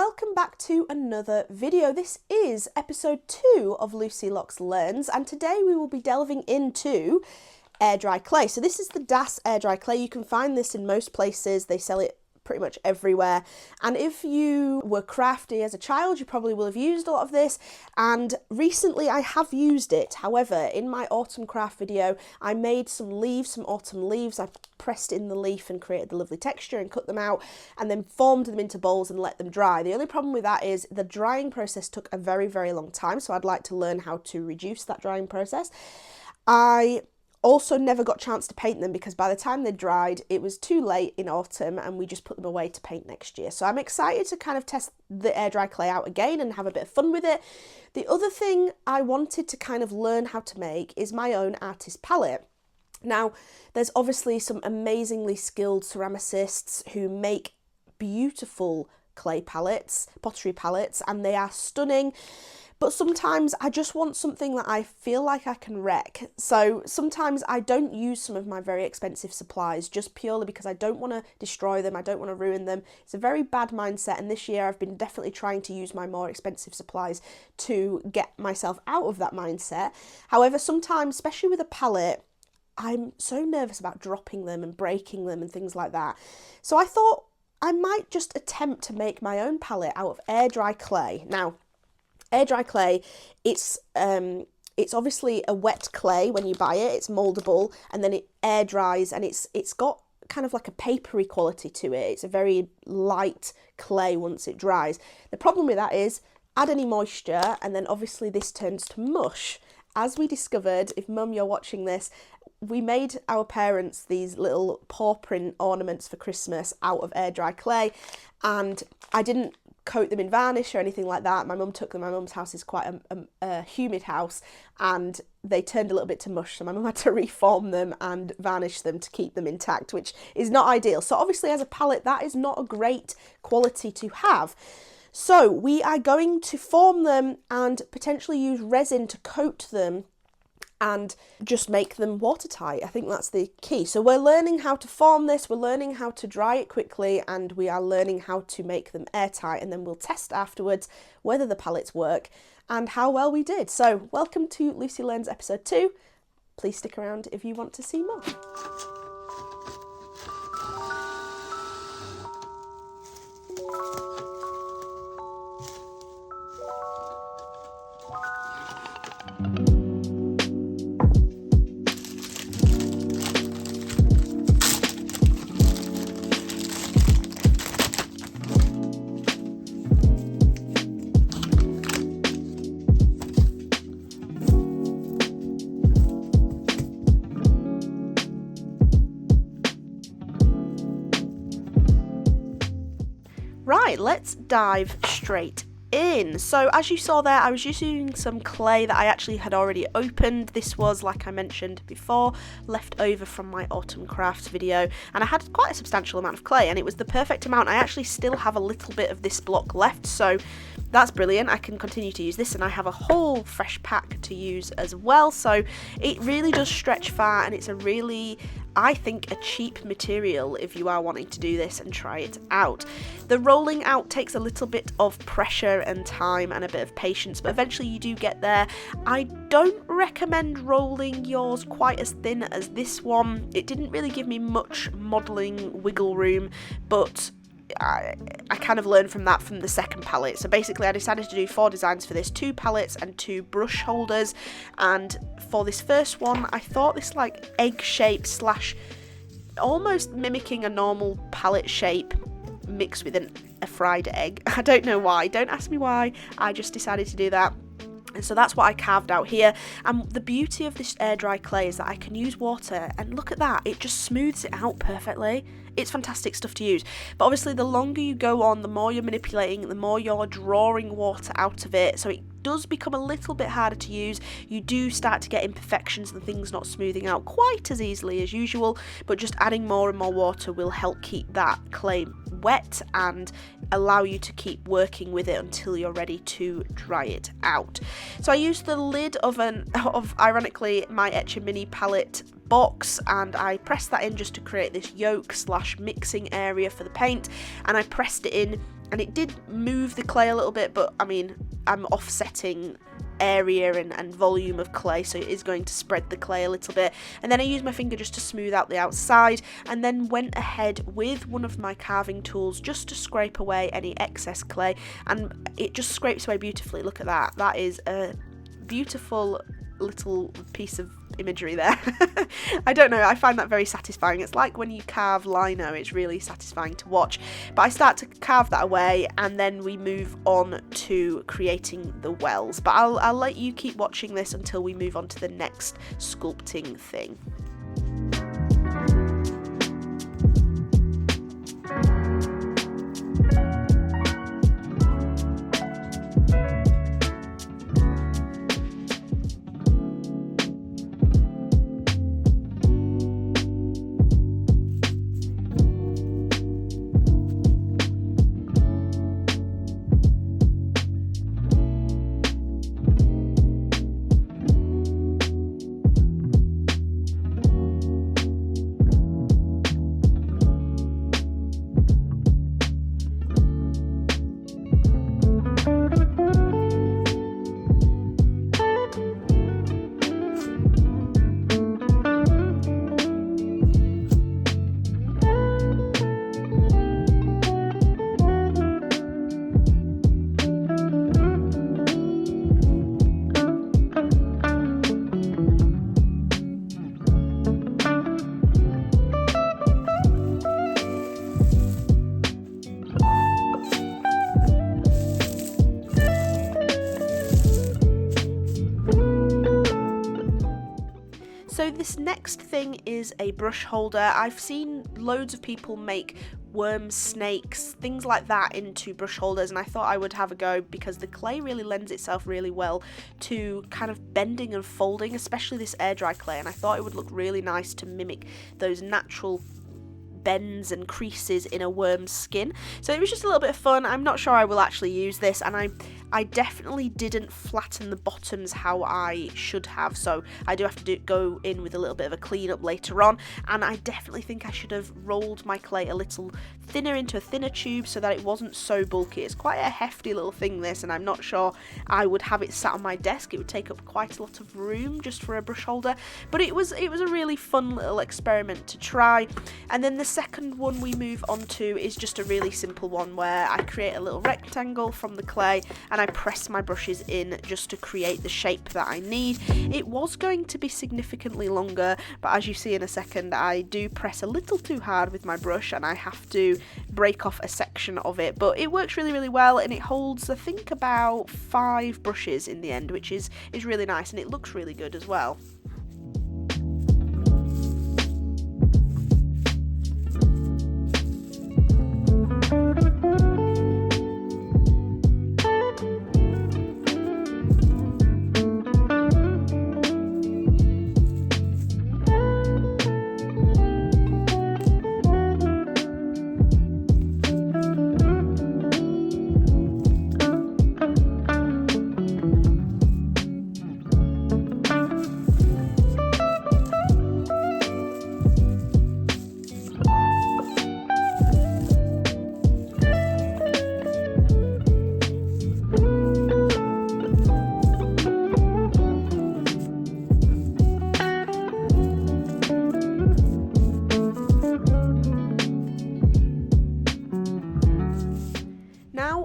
welcome back to another video. This is episode 2 of Lucy Locks Learns, and today we will be delving into air dry clay. So this is the Das air dry clay. You can find this in most places. They sell it pretty much everywhere, and if you were crafty as a child, you probably will have used a lot of this, and recently I have used it. However, in my autumn craft video, I made some leaves, some autumn leaves. I pressed in the leaf and created the lovely texture and cut them out and then formed them into bowls and let them dry. The only problem with that is the drying process took a very, very long time, so I'd like to learn how to reduce that drying process. I also never got a chance to paint them because by the time they dried, it was too late in autumn and we just put them away to paint next year. So I'm excited to kind of test the air dry clay out again and have a bit of fun with it. The other thing I wanted to kind of learn how to make is my own artist palette. Now, there's obviously some amazingly skilled ceramicists who make beautiful clay palettes, pottery palettes, and they are stunning. But sometimes I just want something that I feel like I can wreck. So sometimes I don't use some of my very expensive supplies just purely because I don't want to destroy them, I don't want to ruin them. It's a very bad mindset, and this year I've been definitely trying to use my more expensive supplies to get myself out of that mindset. However, sometimes, especially with a palette, I'm so nervous about dropping them and breaking them and things like that. So I thought I might just attempt to make my own palette out of air dry clay. Now, air dry clay, it's obviously a wet clay when you buy it. It's moldable, and then it air dries, and it's got kind of like a papery quality to it. It's a very light clay once it dries. The problem with that is add any moisture, and then obviously this turns to mush. As we discovered, if Mum, you're watching this, we made our parents these little paw print ornaments for Christmas out of air dry clay, and I didn't coat them in varnish or anything like that. My mum took them. My mum's house is quite a humid house, and they turned a little bit to mush, so my mum had to reform them and varnish them to keep them intact, which is not ideal. So obviously as a palette, that is not a great quality to have. So we are going to form them and potentially use resin to coat them and just make them watertight. I think that's the key. So we're learning how to form this, we're learning how to dry it quickly, and we are learning how to make them airtight, and then we'll test afterwards whether the palettes work and how well we did. So welcome to Lucy Learns episode 2. Please stick around if you want to see more. Right, let's dive straight in. So as you saw there, I was using some clay that I actually had already opened. This was, like I mentioned before, left over from my autumn crafts video, and I had quite a substantial amount of clay, and it was the perfect amount. I actually still have a little bit of this block left, so that's brilliant. I can continue to use this, and I have a whole fresh pack to use as well. So it really does stretch far, and it's a really, I think, a cheap material if you are wanting to do this and try it out. The rolling out takes a little bit of pressure and time and a bit of patience, but eventually you do get there. I don't recommend rolling yours quite as thin as this one. It didn't really give me much modelling wiggle room, but I kind of learned from that from the second palette. So basically I decided to do 4 designs for this, 2 palettes and 2 brush holders, and for this first one I thought this like egg shape slash almost mimicking a normal palette shape mixed with a fried egg. I don't know why, don't ask me why, I just decided to do that. And so that's what I carved out here. And the beauty of this air dry clay is that I can use water, and look at that, it just smooths it out perfectly. It's fantastic stuff to use. But obviously the longer you go on, the more you're manipulating, the more you're drawing water out of it. So it does become a little bit harder to use. You do start to get imperfections and things not smoothing out quite as easily as usual, but just adding more and more water will help keep that clay wet and allow you to keep working with it until you're ready to dry it out. So I used the lid of ironically my Etch A Mini palette box, and I pressed that in just to create this yolk / mixing area for the paint, and I pressed it in, and it did move the clay a little bit, but I mean, I'm offsetting area and volume of clay, so it is going to spread the clay a little bit. And then I used my finger just to smooth out the outside, and then went ahead with one of my carving tools just to scrape away any excess clay, and it just scrapes away beautifully. Look at that. That is a beautiful little piece of imagery there. I don't know, I find that very satisfying. It's like when you carve lino, it's really satisfying to watch. But I start to carve that away, and then we move on to creating the wells. But I'll let you keep watching this until we move on to the next sculpting thing. So this next thing is a brush holder. I've seen loads of people make worms, snakes, things like that into brush holders, and I thought I would have a go because the clay really lends itself really well to kind of bending and folding, especially this air dry clay, and I thought it would look really nice to mimic those natural bends and creases in a worm's skin. So it was just a little bit of fun. I'm not sure I will actually use this, and I definitely didn't flatten the bottoms how I should have, so I do have to go in with a little bit of a clean up later on, and I definitely think I should have rolled my clay a little thinner into a thinner tube so that it wasn't so bulky. It's quite a hefty little thing, this, and I'm not sure I would have it sat on my desk. It would take up quite a lot of room just for a brush holder, but it was a really fun little experiment to try. And then the second one we move on to is just a really simple one where I create a little rectangle from the clay and I press my brushes in just to create the shape that I need. It was going to be significantly longer, but as you see in a second, I do press a little too hard with my brush and I have to break off a section of it, but it works really, really well, and it holds, I think, about 5 brushes in the end, which is really nice, and it looks really good as well.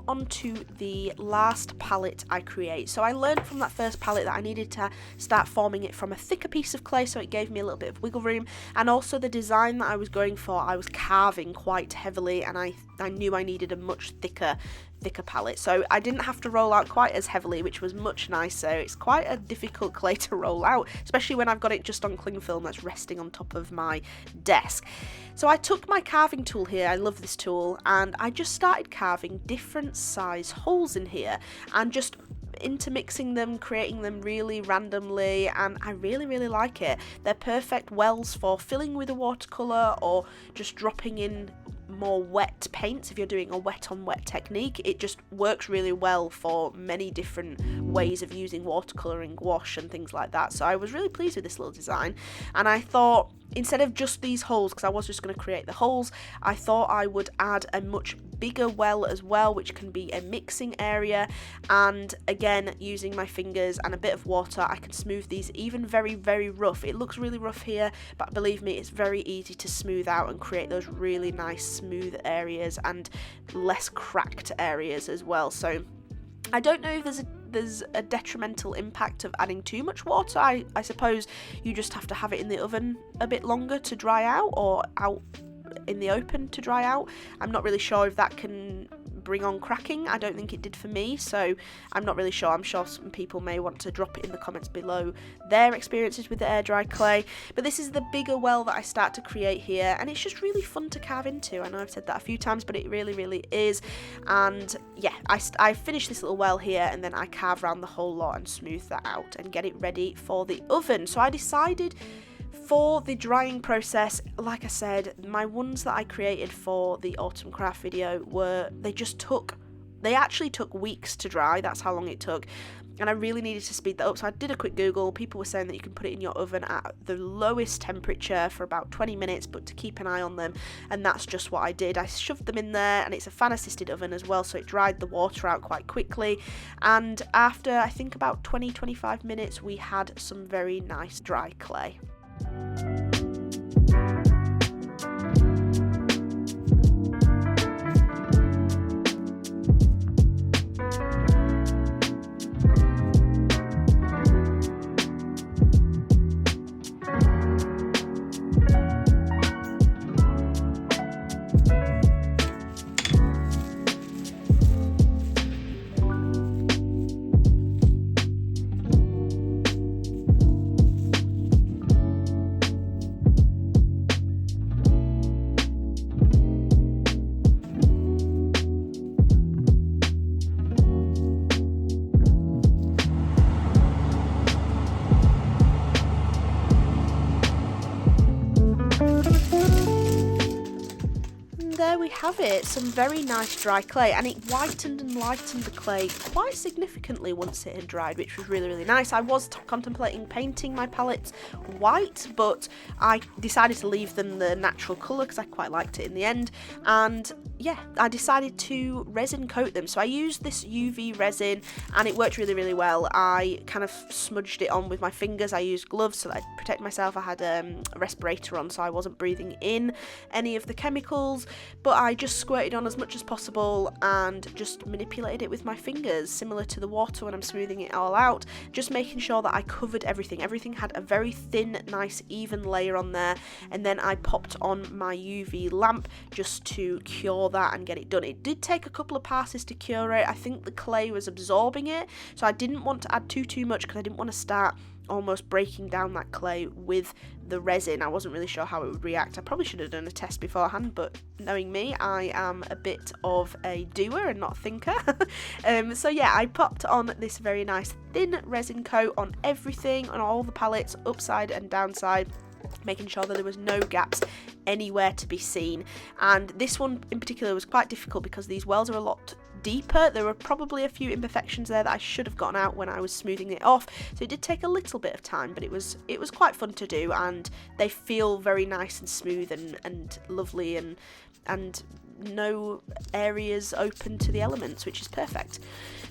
Onto the last palette I create. So I learned from that first palette that I needed to start forming it from a thicker piece of clay, so it gave me a little bit of wiggle room, and also the design that I was going for, I was carving quite heavily, and I knew I needed a much thicker palette, so I didn't have to roll out quite as heavily, which was much nicer. It's quite a difficult clay to roll out, especially when I've got it just on cling film that's resting on top of my desk. So I took my carving tool here, I love this tool, and I just started carving different size holes in here and just intermixing them, creating them really randomly, and I really, really like it. They're perfect wells for filling with a watercolour or just dropping in more wet paints, if you're doing a wet on wet technique, it just works really well for many different ways of using watercolouring, gouache and things like that. So I was really pleased with this little design, and I thought instead of just these holes, because I was just going to create the holes, I thought I would add a much bigger well as well, which can be a mixing area, and again, using my fingers and a bit of water, I can smooth these even very, very rough. It looks really rough here, but believe me, it's very easy to smooth out and create those really nice smooth areas and less cracked areas as well. So I don't know if there's a detrimental impact of adding too much water. I suppose you just have to have it in the oven a bit longer to dry out, or out in the open to dry out. I'm not really sure if that can bring on cracking. I don't think it did for me, so I'm not really sure. I'm sure some people may want to drop it in the comments below their experiences with the air dry clay. But this is the bigger well that I start to create here, and it's just really fun to carve into. I know I've said that a few times, but it really, really is. And yeah, I finish this little well here, and then I carve around the whole lot and smooth that out and get it ready for the oven. So I decided for the drying process, like I said, my ones that I created for the autumn craft video they actually took weeks to dry. That's how long it took, and I really needed to speed that up. So I did a quick Google. People were saying that you can put it in your oven at the lowest temperature for about 20 minutes, but to keep an eye on them, and that's just what I did. I shoved them in there, and it's a fan assisted oven as well, so it dried the water out quite quickly, and after I think about 20-25 minutes we had some very nice dry clay. There we have it, some very nice dry clay, and it whitened and lightened the clay quite significantly once it had dried, which was really, really nice. I was contemplating painting my palettes white, but I decided to leave them the natural colour because I quite liked it in the end, and yeah, I decided to resin coat them. So I used this UV resin, and it worked really, really well. I kind of smudged it on with my fingers. I used gloves so that I'd protect myself. I had a respirator on, so I wasn't breathing in any of the chemicals, but I just squirted on as much as possible and just manipulated it with my fingers, similar to the water when I'm smoothing it all out, just making sure that I covered everything. Everything had a very thin, nice, even layer on there, and then I popped on my UV lamp just to cure that and get it done. It did take a couple of passes to cure it. I think the clay was absorbing it, so I didn't want to add too much because I didn't want to start almost breaking down that clay with the resin. I wasn't really sure how it would react. I probably should have done a test beforehand, but knowing me, I am a bit of a doer and not a thinker. So yeah, I popped on this very nice thin resin coat on everything, on all the palettes, upside and downside, making sure that there was no gaps anywhere to be seen. And this one in particular was quite difficult because these wells are a lot deeper. There were probably a few imperfections there that I should have gotten out when I was smoothing it off, so it did take a little bit of time, but it was quite fun to do, and they feel very nice and smooth and lovely, and no areas open to the elements, which is perfect.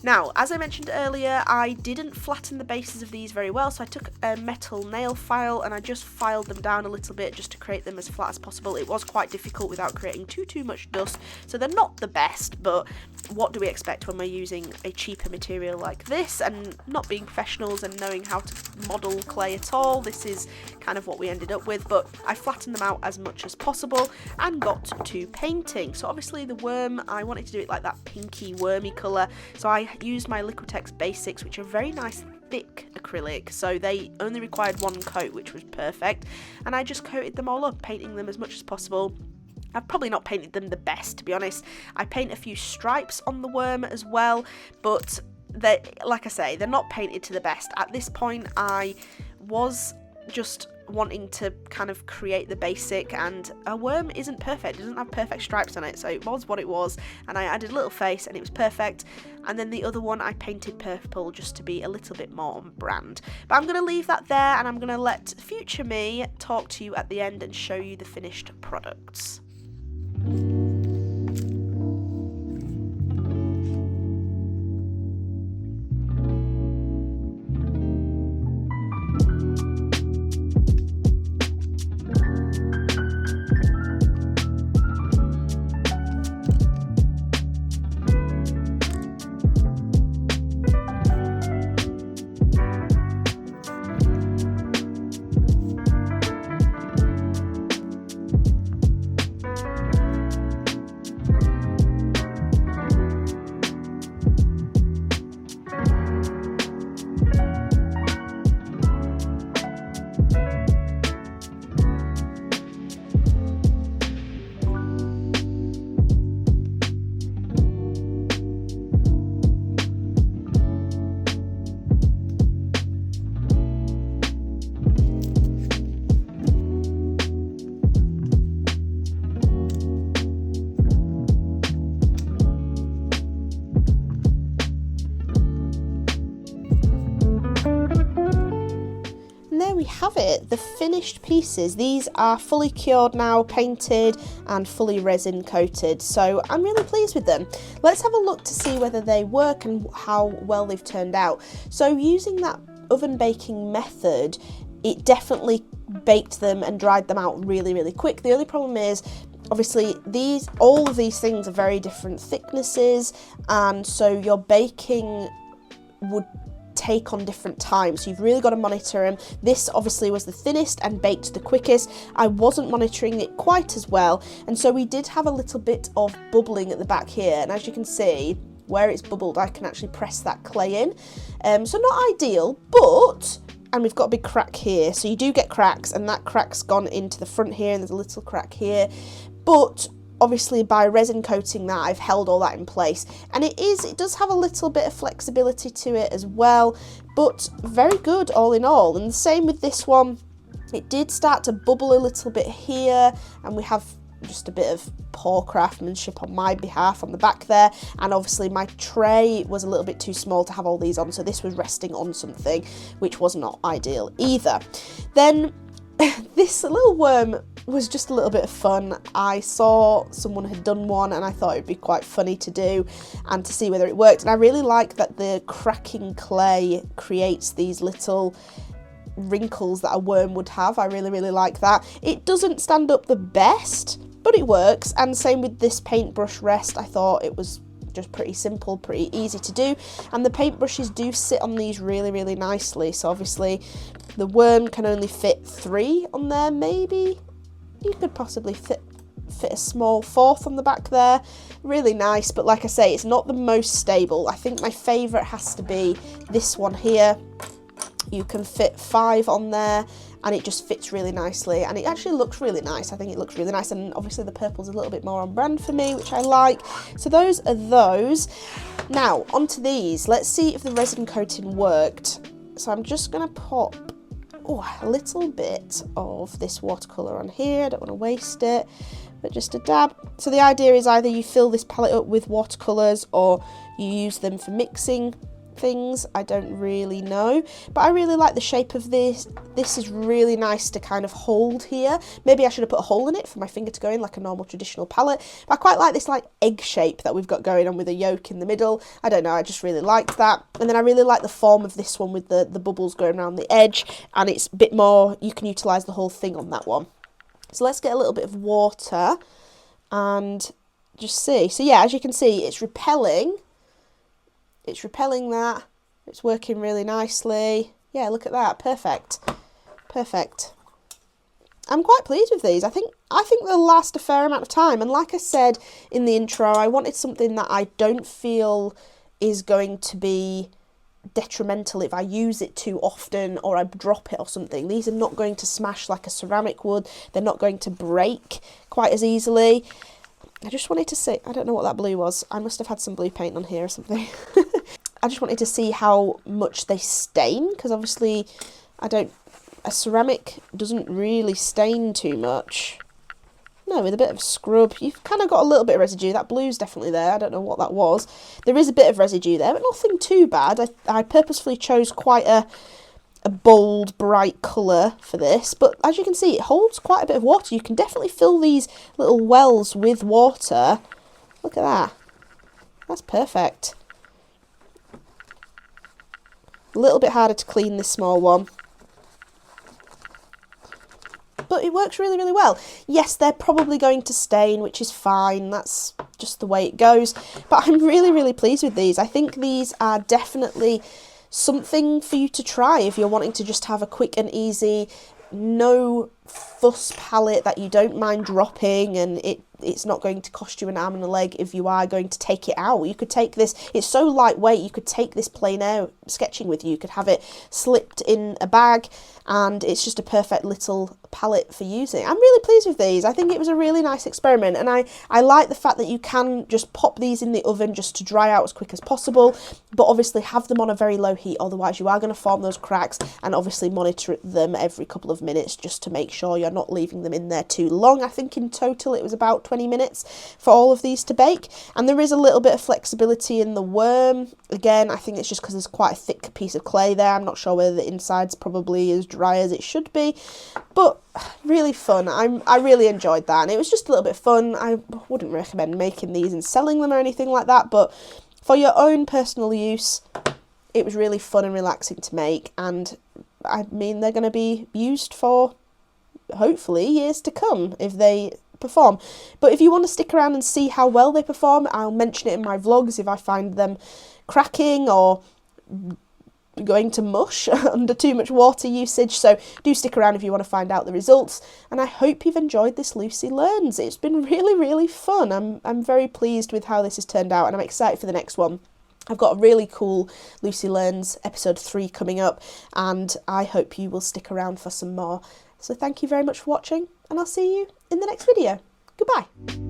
Now, as I mentioned earlier, I didn't flatten the bases of these very well, so I took a metal nail file and I just filed them down a little bit just to create them as flat as possible. It was quite difficult without creating too much dust, so they're not the best, but what do we expect when we're using a cheaper material like this and not being professionals and knowing how to model clay at all? This is kind of what we ended up with, but I flattened them out as much as possible and got to painting. So obviously the worm, I wanted to do it like that pinky wormy colour, so I used my Liquitex Basics, which are very nice thick acrylic, so they only required one coat, which was perfect, and I just coated them all up, painting them as much as possible. I've probably not painted them the best, to be honest. I paint a few stripes on the worm as well, but they, like I say, they're not painted to the best. At this point, I was just wanting to kind of create the basic, and a worm isn't perfect, it doesn't have perfect stripes on it, so it was what it was, and I added a little face and it was perfect. And then the other one I painted purple just to be a little bit more on brand. But I'm going to leave that there, and I'm going to let future me talk to you at the end and show you the finished products. We have it, the finished pieces. These are fully cured now, painted and fully resin coated, so I'm really pleased with them. Let's have a look to see whether they work and how well they've turned out. So using that oven baking method, it definitely baked them and dried them out really quick. The only problem is, obviously, all of these things are very different thicknesses, and so your baking would take on different times, so you've really got to monitor them. This obviously was the thinnest and baked the quickest. I wasn't monitoring it quite as well, and so we did have a little bit of bubbling at the back here, and as you can see where it's bubbled, I can actually press that clay in, so not ideal, but, and we've got a big crack here, so you do get cracks, and that crack's gone into the front here, and there's a little crack here, but obviously by resin coating that, I've held all that in place, and it does have a little bit of flexibility to it as well, but very good all in all. And the same with this one, it did start to bubble a little bit here, and we have just a bit of poor craftsmanship on my behalf on the back there, and obviously my tray was a little bit too small to have all these on, so this was resting on something, which was not ideal either. Then this little worm was just a little bit of fun. I saw someone had done one, and I thought it'd be quite funny to do and to see whether it worked. And I really like that the cracking clay creates these little wrinkles that a worm would have. I really like that. It doesn't stand up the best, but it works. And same with this paintbrush rest. I thought it was just pretty simple, pretty easy to do, and the paintbrushes do sit on these really nicely. So obviously the worm can only fit 3 on there, maybe. You could possibly fit a small 4th on the back there. Really nice, but like I say, it's not the most stable. I think my favourite has to be this one here. You can fit 5 on there, and it just fits really nicely, and it actually looks really nice. I think it looks really nice, and obviously the purple's a little bit more on brand for me, which I like. So those are those. Now onto these. Let's see if the resin coating worked. So I'm just going to pop a little bit of this watercolour on here. I don't want to waste it, but just a dab. So the idea is either you fill this palette up with watercolours or you use them for mixing things. I don't really know, but I really like the shape of this. This is really nice to kind of hold here. Maybe I should have put a hole in it for my finger to go in like a normal traditional palette, but I quite like this like egg shape that we've got going on with a yolk in the middle. I don't know, I just really liked that. And then I really like the form of this one with the bubbles going around the edge, and it's a bit more, you can utilise the whole thing on that one. So let's get a little bit of water and just see. So yeah, as you can see, it's repelling that. It's working really nicely. Yeah, look at that. Perfect. I'm quite pleased with these. I think they'll last a fair amount of time. And like I said in the intro, I wanted something that I don't feel is going to be detrimental if I use it too often or I drop it or something. These are not going to smash like a ceramic would. They're not going to break quite as easily. I just wanted to see, I don't know what that blue was. I must have had some blue paint on here or something. I just wanted to see how much they stain, because obviously I don't a ceramic doesn't really stain too much. No, with a bit of scrub, you've kind of got a little bit of residue. That blue's definitely there. I don't know what that was. There is a bit of residue there, but nothing too bad. I purposefully chose quite a bold, bright colour for this. But as you can see, it holds quite a bit of water. You can definitely fill these little wells with water. Look at that. That's perfect. A little bit harder to clean this small one. But it works really, really well. Yes, they're probably going to stain, which is fine. That's just the way it goes. But I'm really, really pleased with these. I think these are definitely something for you to try if you're wanting to just have a quick and easy, no fuss palette that you don't mind dropping, and it's not going to cost you an arm and a leg if you are going to take it out. You could take this, it's so lightweight, you could take this plein air sketching with you. You could have it slipped in a bag, and it's just a perfect little palette for using. I'm really pleased with these. I think it was a really nice experiment, and I like the fact that you can just pop these in the oven just to dry out as quick as possible, but obviously have them on a very low heat, otherwise you are going to form those cracks, and obviously monitor them every couple of minutes just to make sure you're not leaving them in there too long. I think in total it was about 20 minutes for all of these to bake, and there is a little bit of flexibility in the worm. Again, I think it's just because there's quite a thick piece of clay there. I'm not sure whether the inside's probably as dry as it should be, but really fun. I really enjoyed that, and it was just a little bit fun. I wouldn't recommend making these and selling them or anything like that, but for your own personal use, it was really fun and relaxing to make, and I mean, they're going to be used for hopefully years to come if they perform. But if you want to stick around and see how well they perform, I'll mention it in my vlogs if I find them cracking or going to mush under too much water usage. So do stick around if you want to find out the results, and I hope you've enjoyed this Lucy Learns. It's been really, really fun. I'm very pleased with how this has turned out, and I'm excited for the next one. I've got a really cool Lucy Learns episode 3 coming up, and I hope you will stick around for some more. So thank you very much for watching, and I'll see you in the next video. Goodbye.